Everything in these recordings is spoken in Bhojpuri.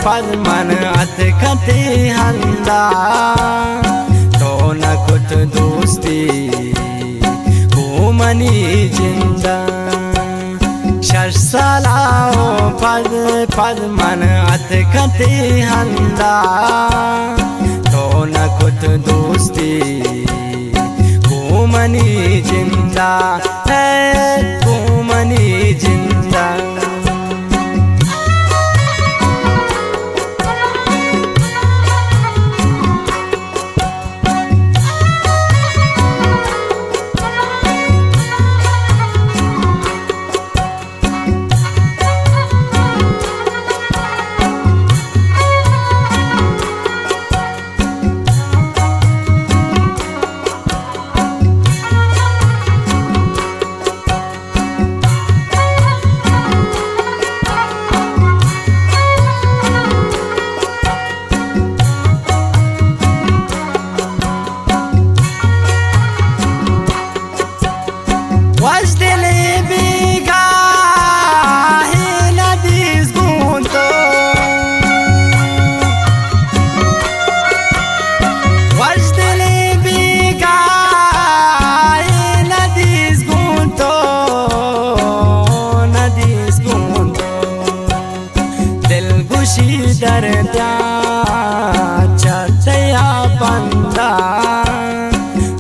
फरमान अतकते हंदा तो न कुत दोस्ती घूमनी जिंदा शर्सलाओ फरमान अतकते हंदा तो न कुत दोस्ती घूमनी जिंदा है घूमनी जिंदा दर्दा चतया बंदा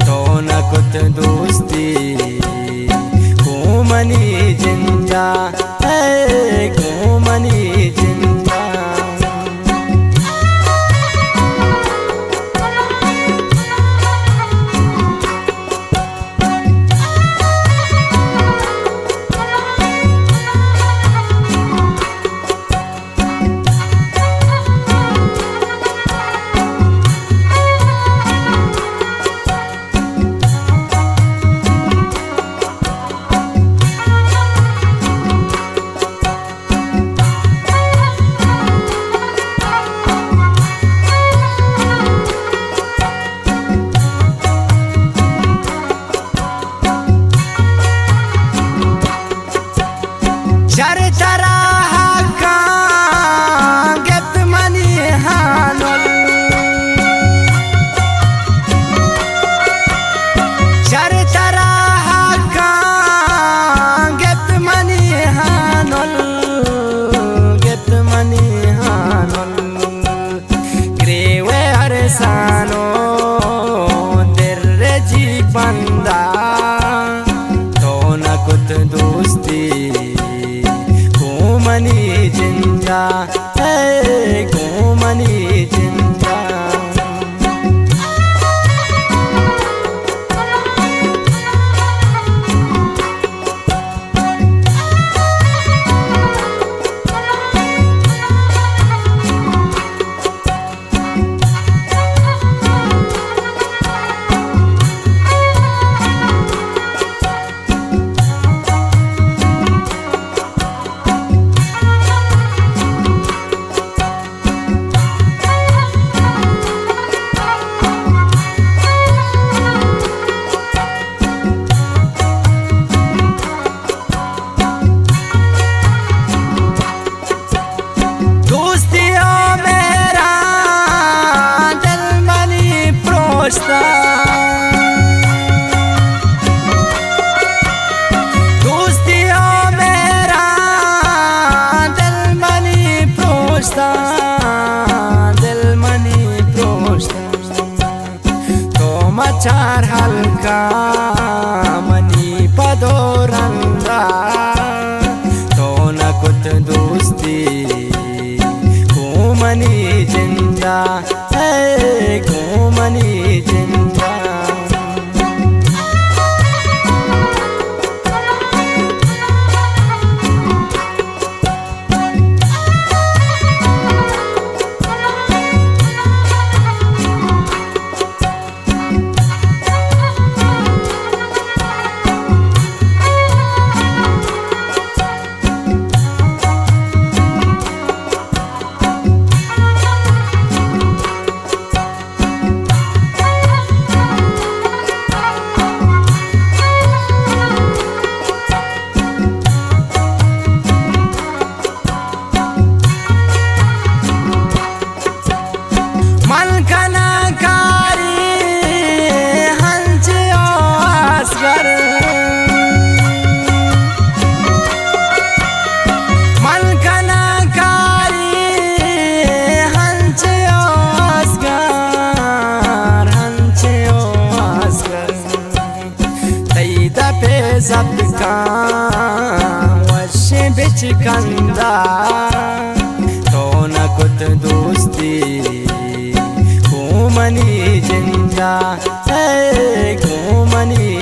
तो न कुत दोस्ती घूमनी जिंदा है घूमनी जिंदा सानो तेरे जी बंदा तो न कुत दोस्ती घूमनी जिंदा है घूमनी जिंदा चार हल्का मनी पदोरंगा तो न कुत दोस्ती घूमनी जिंदा है घूमनी जिंदा पे सबका वश बिच कंदा तो न कुत दोस्ती घूमनी जिंदा है घूमनी